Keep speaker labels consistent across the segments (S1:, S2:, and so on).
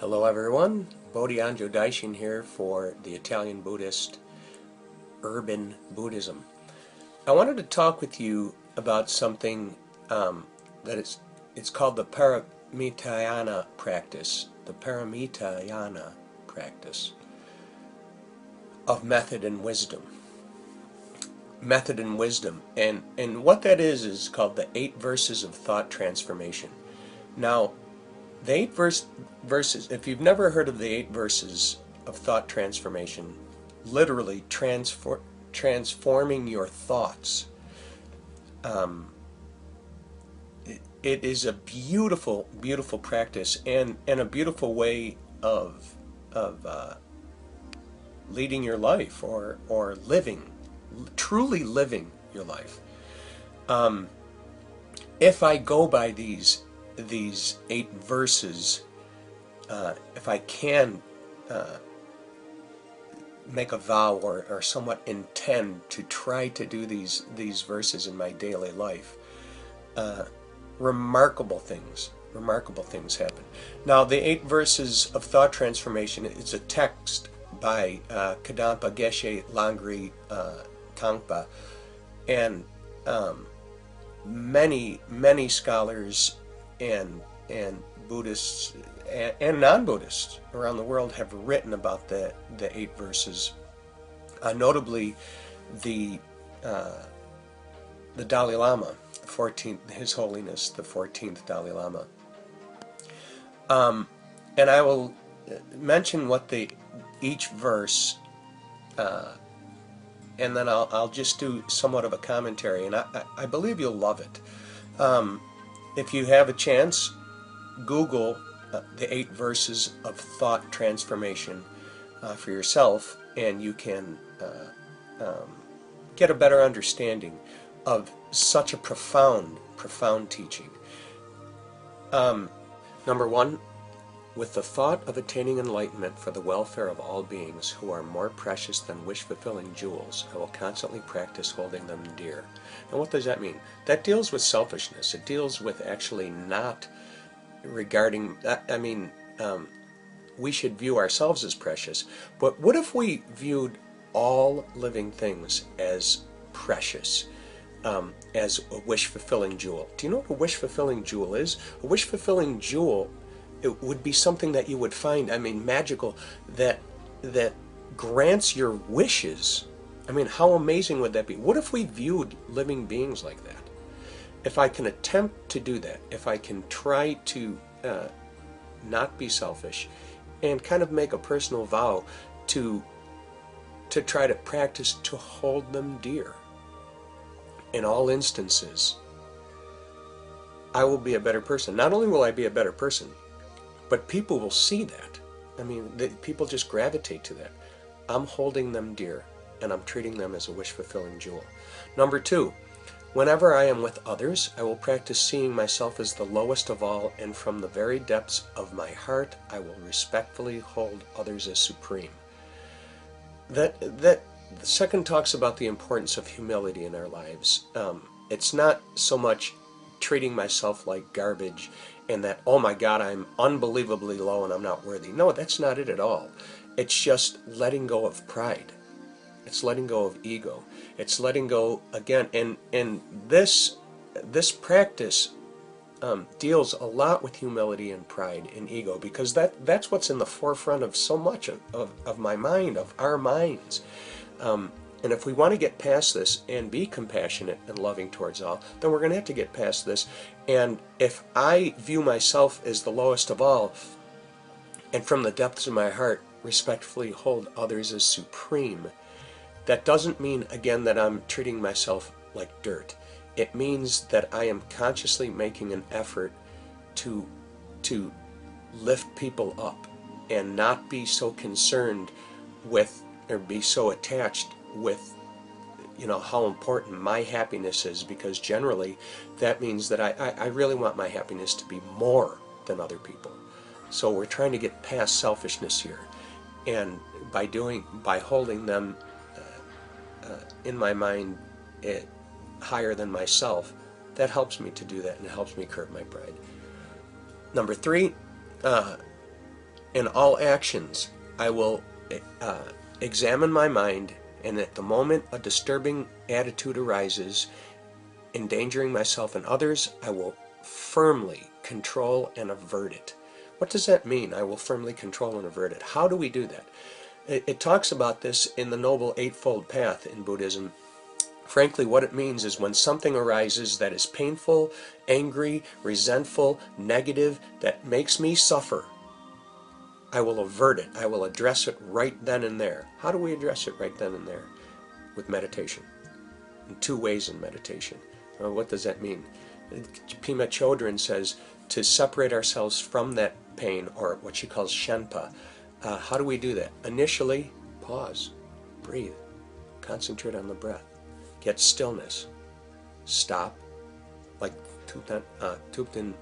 S1: Hello everyone, Bodhicitta Daishin here for the Italian Buddhist Urban Buddhism. I wanted to talk with you about something it's called the Paramitayana practice, of method and wisdom. And what that is called the 8 verses of thought transformation. Now, the 8 verses, if you've never heard of the 8 verses of thought transformation, literally transforming your thoughts, it is a beautiful, beautiful practice and a beautiful way of leading your life or living, truly living your life. If I go by these 8 verses, if I can make a vow or somewhat intend to try to do these verses in my daily life, remarkable things happen. Now, the 8 verses of thought transformation is a text by Kadampa, Geshe, Langri Tangpa, and many scholars and Buddhists and non-Buddhists around the world have written about the 8 verses. Notably, the Dalai Lama, His Holiness the 14th Dalai Lama. And I will mention what each verse, and then I'll just do somewhat of a commentary, and I believe you'll love it. If you have a chance, Google the 8 verses of thought transformation for yourself, and you can get a better understanding of such a profound teaching. Number 1, with the thought of attaining enlightenment for the welfare of all beings who are more precious than wish-fulfilling jewels, I will constantly practice holding them dear. And what does that mean? That deals with selfishness. It deals with actually not regarding, we should view ourselves as precious, but what if we viewed all living things as precious, as a wish-fulfilling jewel? Do you know what a wish-fulfilling jewel is? A wish-fulfilling jewel, it would be something that you would find, magical, that grants your wishes. How amazing would that be? What if we viewed living beings like that? If I can attempt to do that, if I can try to not be selfish and kind of make a personal vow to try to practice to hold them dear in all instances, I will be a better person. Not only will I be a better person, but people will see that. People just gravitate to that. I'm holding them dear, and I'm treating them as a wish-fulfilling jewel. Number 2, whenever I am with others, I will practice seeing myself as the lowest of all, and from the very depths of my heart, I will respectfully hold others as supreme. The second talks about the importance of humility in our lives. It's not so much treating myself like garbage and that, oh my God, I'm unbelievably low and I'm not worthy. No, that's not it at all. It's just letting go of pride. It's letting go of ego. It's letting go, again, and this practice deals a lot with humility and pride and ego, because that's what's in the forefront of so much of my mind, of our minds. And if we want to get past this and be compassionate and loving towards all, then we're going to have to get past this. And if I view myself as the lowest of all, and from the depths of my heart respectfully hold others as supreme, that doesn't mean, again, that I'm treating myself like dirt. It means that I am consciously making an effort to lift people up and not be so concerned with, or be so attached with, how important my happiness is, because generally that means that I really want my happiness to be more than other people. So we're trying to get past selfishness here, and by holding them in my mind higher than myself, that helps me to do that, and it helps me curb my pride. Number 3, In all actions, I will examine my mind, and at the moment a disturbing attitude arises, endangering myself and others, I will firmly control and avert it. What does that mean? I will firmly control and avert it. How do we do that? It talks about this in the Noble Eightfold Path in Buddhism. Frankly, what it means is when something arises that is painful, angry, resentful, negative, that makes me suffer, I will avert it. I will address it right then and there. How do we address it right then and there? With meditation. In two ways in meditation. What does that mean? Pema Chodron says to separate ourselves from that pain, or what she calls shenpa. How do we do that? Initially, pause, breathe, concentrate on the breath, get stillness, stop, like Thupten,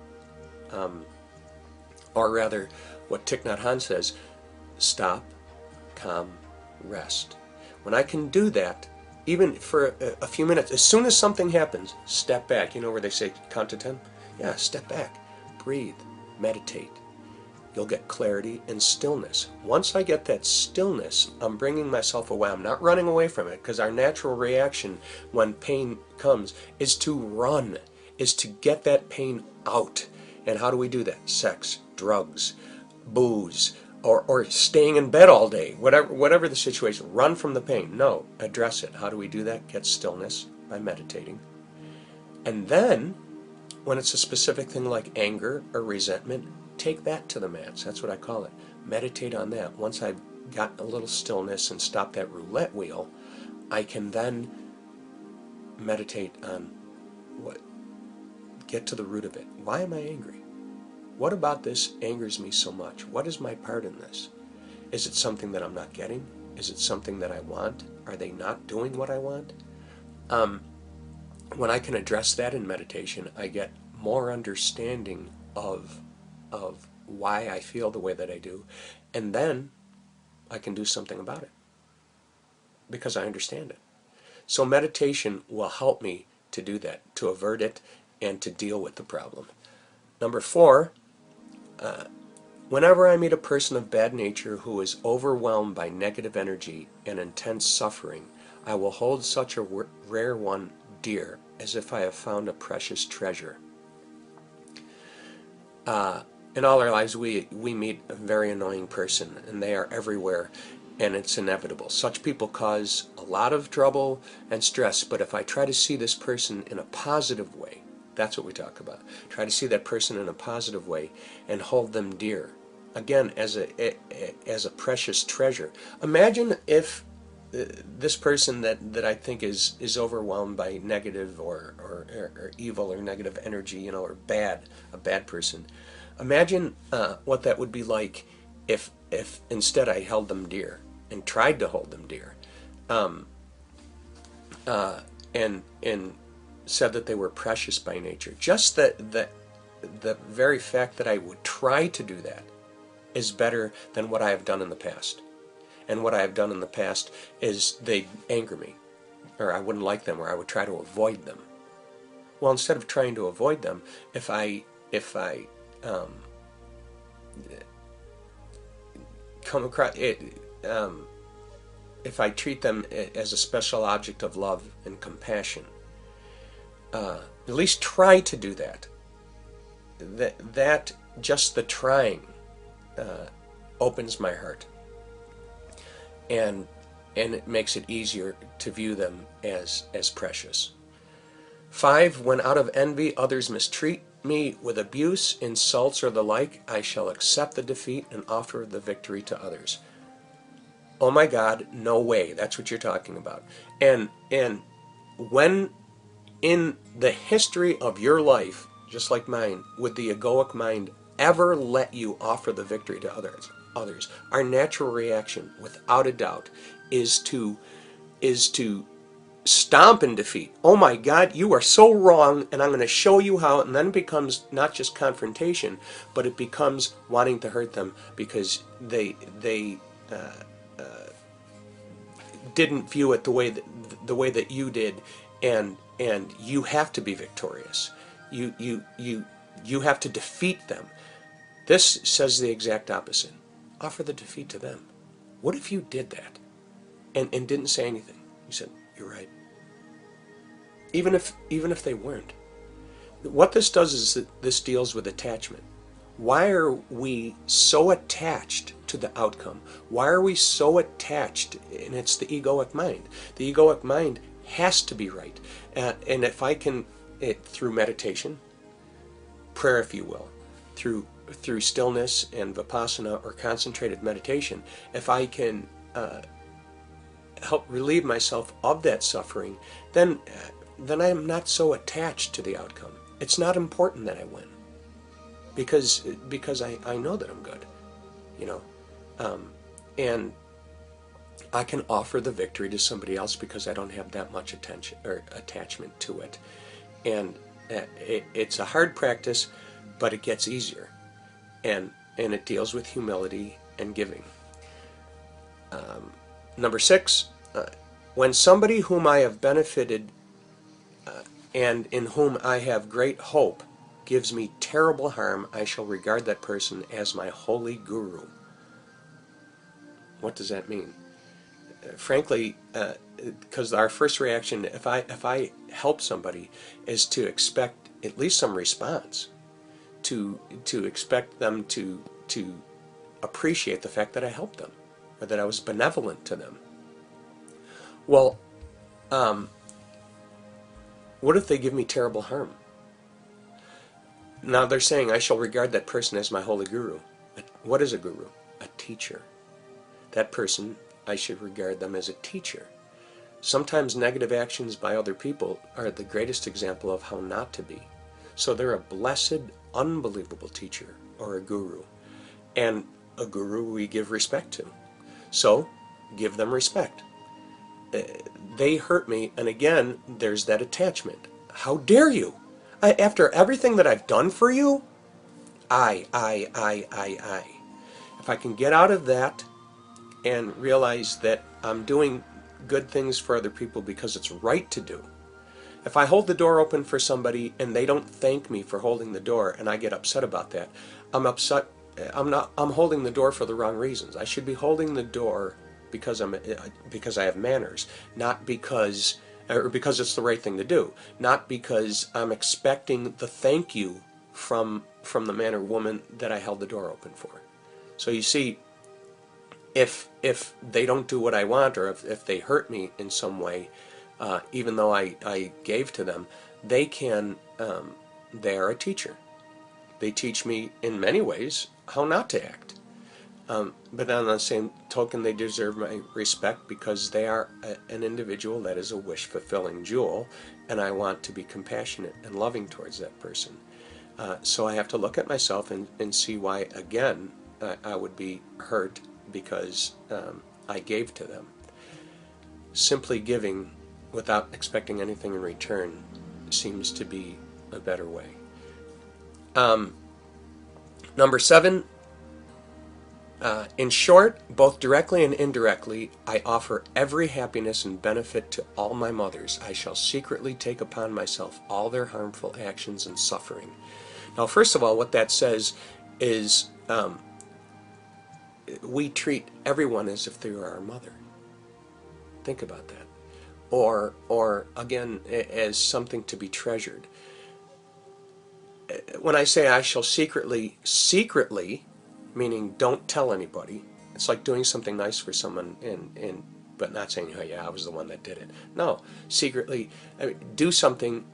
S1: or rather what Thich Nhat Hanh says, stop, calm, rest. When I can do that, even for a few minutes, as soon as something happens, step back. You know where they say count to 10? Yeah, step back, breathe, meditate. You'll get clarity and stillness. Once I get that stillness, I'm bringing myself away. I'm not running away from it, because our natural reaction when pain comes is to run, is to get that pain out. And how do we do that? Sex, drugs, booze, or staying in bed all day, whatever the situation. Run from the pain. No, address it. How do we do that? Get stillness by meditating. And then, when it's a specific thing like anger or resentment, take that to the mats. That's what I call it. Meditate on that. Once I've got a little stillness and stopped that roulette wheel, I can then meditate on get to the root of it. Why am I angry? What about this angers me so much? What is my part in this? Is it something that I'm not getting? Is it something that I want? Are they not doing what I want? When I can address that in meditation, I get more understanding of why I feel the way that I do, and then I can do something about it because I understand it. So meditation will help me to do that, to avert it and to deal with the problem. Number 4, whenever I meet a person of bad nature who is overwhelmed by negative energy and intense suffering, I will hold such a rare one dear as if I have found a precious treasure. In all our lives, we meet a very annoying person, and they are everywhere, and it's inevitable. Such people cause a lot of trouble and stress, but if I try to see this person in a positive way, that's what we talk about. Try to see that person in a positive way and hold them dear. Again, as a precious treasure. Imagine if this person that I think is overwhelmed by negative or evil or negative energy, or a bad person. Imagine what that would be like if instead I held them dear and tried to hold them dear, and said that they were precious by nature. Just the very fact that I would try to do that is better than what I have done in the past. And what I have done in the past is they anger me, or I wouldn't like them, or I would try to avoid them. Well, instead of trying to avoid them, if I come across it, if I treat them as a special object of love and compassion, at least try to do that. That just the trying opens my heart, and it makes it easier to view them as precious. 5, when out of envy others mistreat me with abuse, insults, or the like, I shall accept the defeat and offer the victory to others. Oh my God, no way. That's what you're talking about. And when in the history of your life, just like mine, would the egoic mind ever let you offer the victory to others? Our natural reaction, without a doubt, is to stomp in defeat. Oh my God, you are so wrong, and I'm going to show you how. And then it becomes not just confrontation, but it becomes wanting to hurt them because they didn't view it the way that you did, and you have to be victorious. You have to defeat them. This says the exact opposite. offer the defeat to them. What if you did that and didn't say anything? You said, you're right. Even if they weren't. What this does is that this deals with attachment. Why are we so attached to the outcome? Why are we so attached? And it's the egoic mind. The egoic mind has to be right. And if I can, through meditation, prayer if you will, through stillness and vipassana or concentrated meditation, if I can help relieve myself of that suffering, then I am not so attached to the outcome. It's not important that I win, because I know that I'm good, and I can offer the victory to somebody else because I don't have that much attention or attachment to it. And it's a hard practice, but it gets easier, and it deals with humility and giving. Number 6, when somebody whom I have benefited and in whom I have great hope gives me terrible harm, I shall regard that person as my holy guru. What does that mean? Frankly, because our first reaction, if I help somebody, is to expect at least some response, to expect them to appreciate the fact that I helped them, or that I was benevolent to them. Well, what if they give me terrible harm? Now they're saying I shall regard that person as my holy guru. What is a guru? A teacher. That person, I should regard them as a teacher. Sometimes negative actions by other people are the greatest example of how not to be. So they're a blessed, unbelievable teacher, or a guru. And a guru we give respect to. So give them respect. They hurt me, and again, there's that attachment. How dare you? After everything that I've done for you? I. If I can get out of that and realize that I'm doing good things for other people because it's right to do. If I hold the door open for somebody and they don't thank me for holding the door, and I get upset about that, I'm holding the door for the wrong reasons. I should be holding the door because I have manners, not because it's the right thing to do, not because I'm expecting the thank you from the man or woman that I held the door open for. So you see, if they don't do what I want, or if they hurt me in some way, even though I gave to them, they are a teacher. They teach me in many ways how not to act. But on the same token, they deserve my respect because they are an individual that is a wish-fulfilling jewel, and I want to be compassionate and loving towards that person. So I have to look at myself and see why, again, I would be hurt because I gave to them. Simply giving without expecting anything in return seems to be a better way. Number 7, in short, both directly and indirectly, I offer every happiness and benefit to all my mothers. I shall secretly take upon myself all their harmful actions and suffering. Now, first of all, what that says is we treat everyone as if they were our mother. Think about that. Or again, as something to be treasured. When I say I shall secretly, meaning don't tell anybody. It's like doing something nice for someone but not saying, oh yeah, I was the one that did it. No, secretly, do something,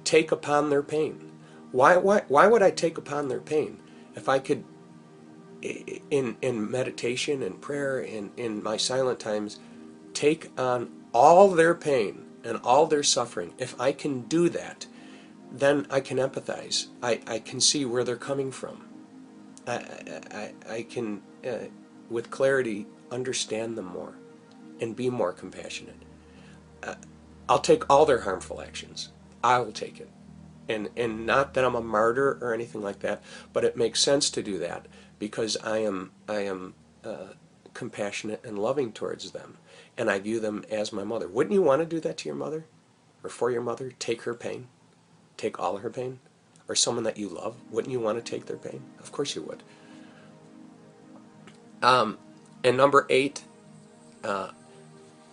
S1: take upon their pain. Why would I take upon their pain? If I could, in meditation and prayer, in my silent times, take on all their pain and all their suffering, if I can do that, then I can empathize. I can see where they're coming from. I can, with clarity, understand them more and be more compassionate. I'll take all their harmful actions. I will take it. And not that I'm a martyr or anything like that, but it makes sense to do that because I am compassionate and loving towards them, and I view them as my mother. Wouldn't you want to do that to your mother, or for your mother? Take her pain, take all her pain, or someone that you love. Wouldn't you want to take their pain? Of course you would. And number 8,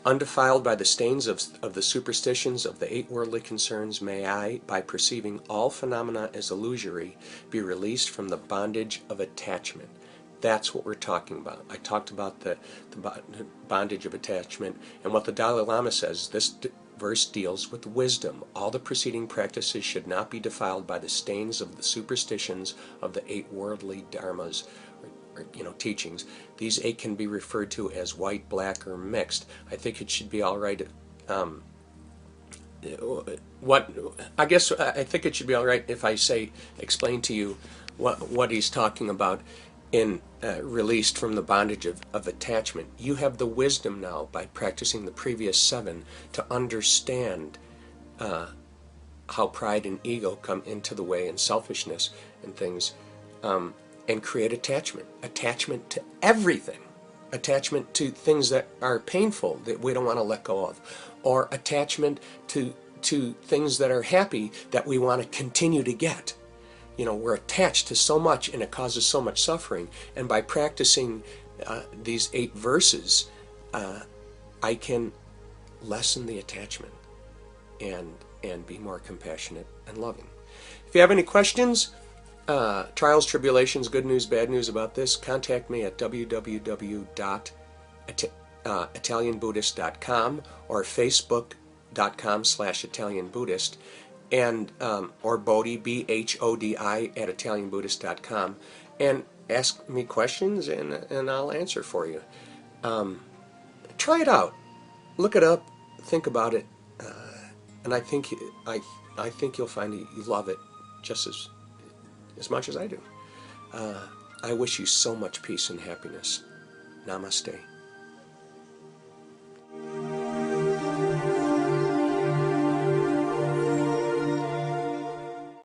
S1: undefiled by the stains of the superstitions of the 8 worldly concerns, may I, by perceiving all phenomena as illusory, be released from the bondage of attachment. That's what we're talking about. I talked about the bondage of attachment, and what the Dalai Lama says, this verse deals with wisdom. All the preceding practices should not be defiled by the stains of the superstitions of the 8 worldly dharmas, or teachings. These 8 can be referred to as white, black, or mixed. I think it should be all right. I think it should be all right if I explain to you what he's talking about in released from the bondage of attachment. You have the wisdom now, by practicing the previous 7, to understand how pride and ego come into the way, and selfishness and things, and create attachment to everything, attachment to things that are painful that we don't want to let go of, or attachment to things that are happy that we want to continue to get. We're attached to so much, and it causes so much suffering. And by practicing these 8 verses, I can lessen the attachment and be more compassionate and loving. If you have any questions, trials, tribulations, good news, bad news about this, contact me at www.italianbuddhist.com or facebook.com/ItalianBuddhist, and or Bodhi, BHODI, at ItalianBuddhist.com, and ask me questions, and I'll answer for you. Try it out, look it up, think about it, and I think you'll find you love it just as much as I do. I wish you so much peace and happiness. Namaste.